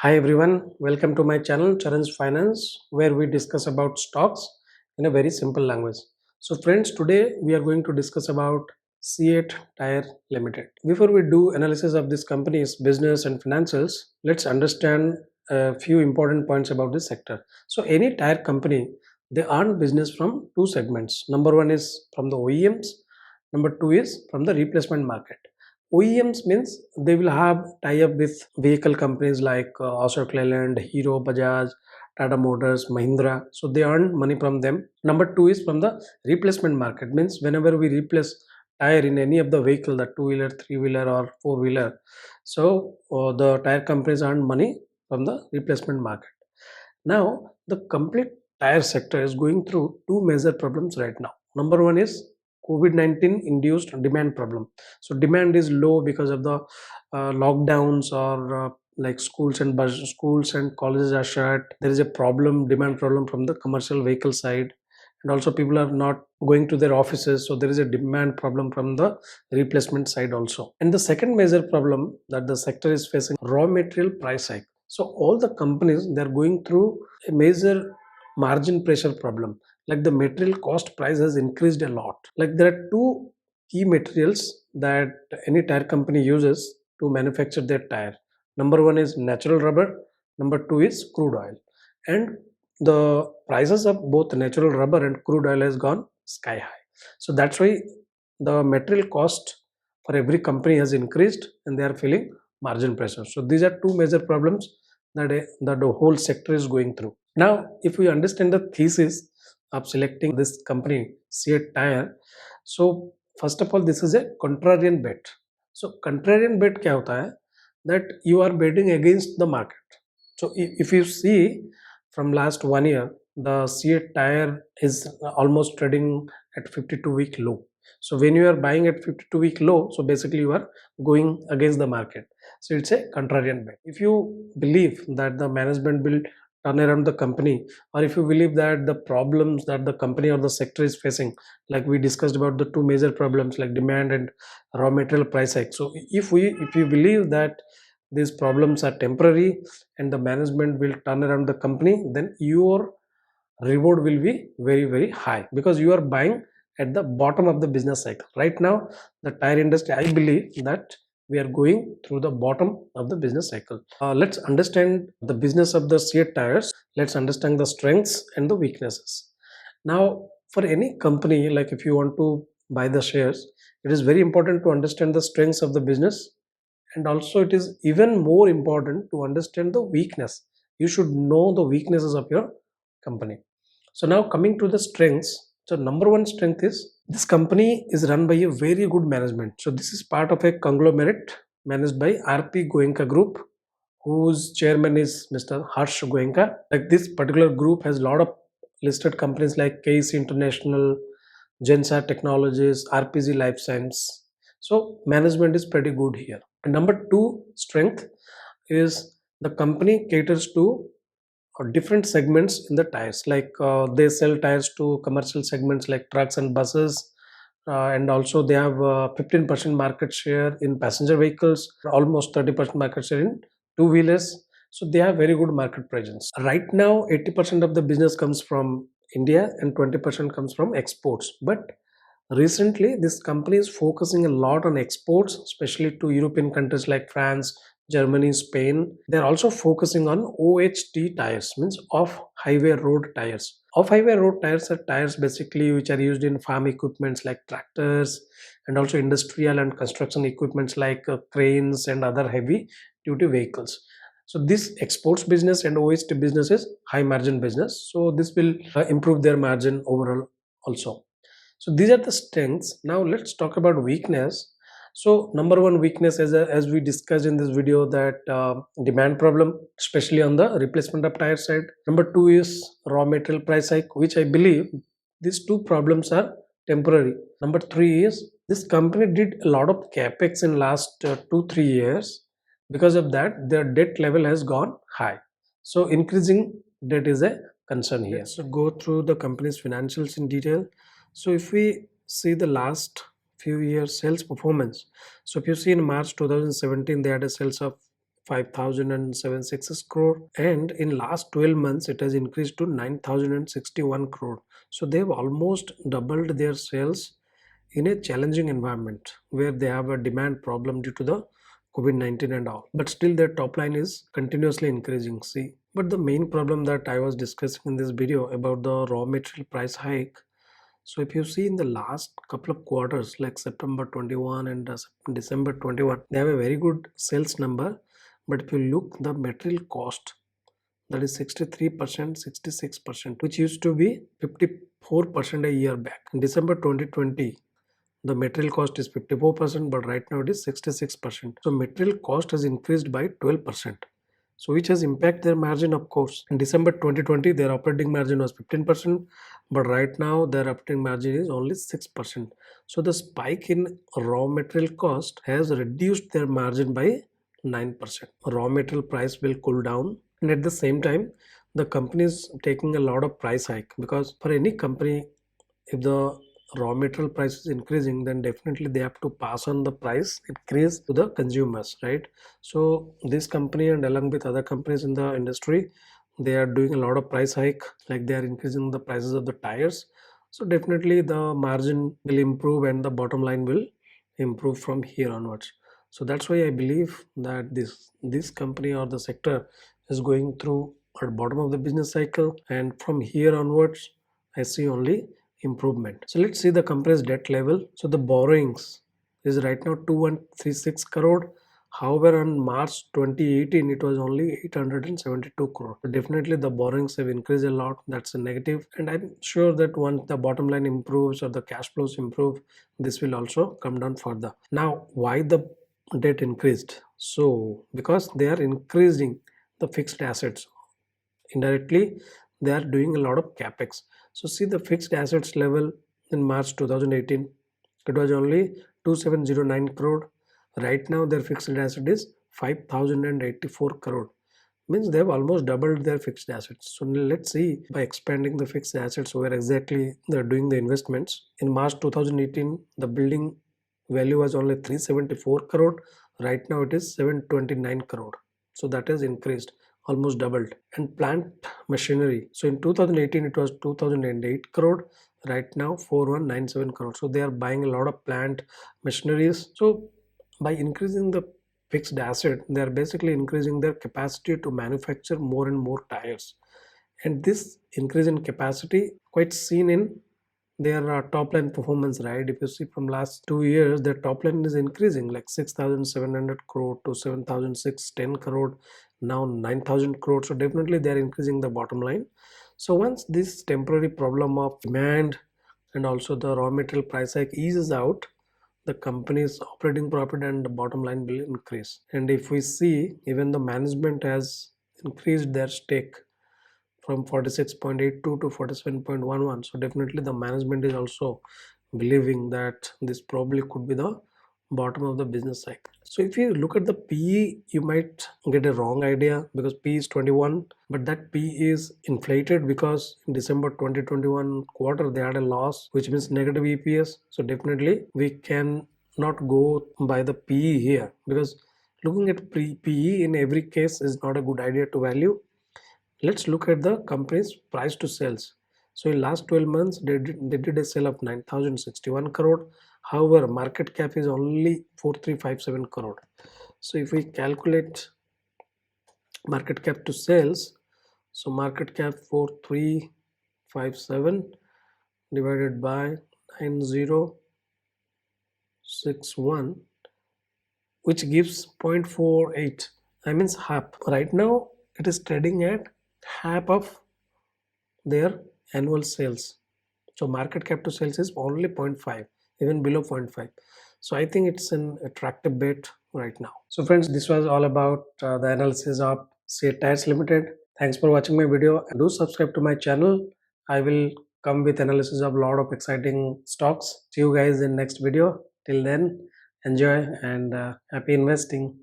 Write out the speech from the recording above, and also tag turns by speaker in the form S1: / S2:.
S1: Hi everyone, welcome to my channel Charan's Finance, where we discuss about stocks in a very simple language. So friends, today we are going to discuss about CEAT Tyre Limited. Before we do analysis of this company's business and financials, let's understand a few important points about this sector. So any tire company, they earn business from two segments. Number one is from the OEMs, number two is from the replacement market. OEMs means they will have tie-up with vehicle companies like Ashok Leyland, Hero, Bajaj, Tata Motors, Mahindra. So they earn money from them. Number two is from the replacement market. Means whenever we replace tire in any of the vehicle, the two-wheeler, three-wheeler or four-wheeler, so the tire companies earn money from the replacement market. Now the complete tire sector is going through two major problems right now. Number one is COVID-19 induced demand problem. So demand is low because of the lockdowns or like schools and colleges are shut. There is a demand problem from the commercial vehicle side, and also people are not going to their offices, so there is a demand problem from the replacement side also. And the second major problem that the sector is facing, raw material price hike. So all the companies, they are going through a major margin pressure problem. Like the material cost price has increased a lot. Like there are two key materials that any tire company uses to manufacture their tire. Number one is natural rubber, number two is crude oil. And the prices of both natural rubber and crude oil has gone sky high. So that's why the material cost for every company has increased and they are feeling margin pressure. So these are two major problems that the whole sector is going through. Now, if we understand the thesis of selecting this company, CEAT Tyre, so first of all, this is a contrarian bet. So contrarian bet क्या होता है? That you are betting against the market. So if you see from last 1 year, the CEAT Tyre is almost trading at 52-week low. So when you are buying at 52-week low, so basically you are going against the market. So it's a contrarian bet. If you believe that the management will turn around the company, or if you believe that the problems that the company or the sector is facing, like we discussed about the two major problems like demand and raw material price hike. So if you believe that these problems are temporary and the management will turn around the company, then your reward will be very high, because you are buying at the bottom of the business cycle. Right now the tire industry, I believe that we are going through the bottom of the business cycle. Let's understand the business of the CEAT tires. Let's understand the strengths and the weaknesses. Now for any company, like if you want to buy the shares, it is very important to understand the strengths of the business, and also it is even more important to understand the weakness. You should know the weaknesses of your company. So now coming to the strengths. So number one strength is this company is run by a very good management. So this is part of a conglomerate managed by RP Goenka Group, whose chairman is Mr. Harsh Goenka. Like this particular group has a lot of listed companies like Case International, Gensa Technologies, RPG Life Science. So management is pretty good here. And number two strength is the company caters to different segments in the tires. Like they sell tires to commercial segments like trucks and buses, and also they have 15% market share in passenger vehicles, almost 30% market share in two-wheelers. So they have very good market presence. Right now 80% of the business comes from India and 20% comes from exports, but recently this company is focusing a lot on exports, especially to European countries like France, Germany, Spain. They're also focusing on OHT tires, means off highway road tires. Off highway road tires are tires basically which are used in farm equipments like tractors, and also industrial and construction equipments like cranes and other heavy duty vehicles. So this exports business and OHT business is high margin business. So this will improve their margin overall also. So these are the strengths. Now let's talk about weakness. So number one weakness, as we discussed in this video, that demand problem, especially on the replacement of tire side. Number two is raw material price hike, which I believe these two problems are temporary. Number three is this company did a lot of capex in last 2-3 years. Because of that, their debt level has gone high. So increasing debt is a concern here. Let's go through the company's financials in detail. So if we see the last few years sales performance, so if you see in March 2017 they had a sales of 5,766 crore, and in last 12 months it has increased to 9,061 crore. So they've almost doubled their sales in a challenging environment where they have a demand problem due to the COVID-19 and all. But still their top line is continuously increasing. See, but the main problem that I was discussing in this video about the raw material price hike. So if you see in the last couple of quarters like September 21 and December 21, they have a very good sales number. But if you look the material cost, that is 63%, 66%, which used to be 54% a year back. In December 2020, the material cost is 54%, but right now it is 66%. So material cost has increased by 12%. So which has impacted their margin, of course. In December 2020, their operating margin was 15%, but right now their operating margin is only 6%. So the spike in raw material cost has reduced their margin by 9%. Raw material price will cool down, and at the same time, the company is taking a lot of price hike, because for any company, if the raw material price is increasing, then definitely they have to pass on the price increase to the consumers, right? So this company and along with other companies in the industry, they are doing a lot of price hike, like they are increasing the prices of the tires. So definitely the margin will improve and the bottom line will improve from here onwards. So that's why I believe that this company or the sector is going through at bottom of the business cycle, and from here onwards I see only improvement. So let's see the company's debt level. So the borrowings is right now 2136 crore. However, on March 2018, it was only 872 crore. So definitely the borrowings have increased a lot. That's a negative. And I'm sure that once the bottom line improves or the cash flows improve, this will also come down further. Now, why the debt increased? So because they are increasing the fixed assets. Indirectly, they are doing a lot of capex. So see the fixed assets level in March 2018, it was only 2709 crore. Right now their fixed asset is 5084 crore. Means they have almost doubled their fixed assets. So let's see by expanding the fixed assets where exactly they're doing the investments. In March 2018, the building value was only 374 crore. Right now it is 729 crore. So that has increased, almost doubled. And plant machinery, so in 2018 it was 2008 crore. Right now 4197 crore. So they are buying a lot of plant machineries. So by increasing the fixed asset, they are basically increasing their capacity to manufacture more and more tires. And this increase in capacity quite seen in their top line performance, right? If you see from last 2 years, their top line is increasing like 6700 crore to 7610 crore, now 9000 crore. So definitely they are increasing the bottom line. So once this temporary problem of demand and also the raw material price hike eases out, the company's operating profit and the bottom line will increase. And if we see, even the management has increased their stake from 46.82 to 47.11. So definitely the management is also believing that this probably could be the bottom of the business cycle. So if you look at the PE, you might get a wrong idea because PE is 21, but that PE is inflated because in December 2021 quarter they had a loss, which means negative EPS. So definitely we can not go by the PE here, because looking at PE in every case is not a good idea to value. Let's look at the company's price to sales. So in last 12 months, they did a sale of 9,061 crore. However, market cap is only 4357 crore. So if we calculate market cap to sales, so market cap 4357 divided by 9061, which gives 0.48. I means half. Right now, it is trading at half of their annual sales. So market cap to sales is only 0.5, even below 0.5. So I think it's an attractive bet right now. So friends, this was all about the analysis of CEAT Tyres Limited. Thanks for watching my video, and do subscribe to my channel. I will come with analysis of a lot of exciting stocks. See you guys in next video. Till then, enjoy and happy investing.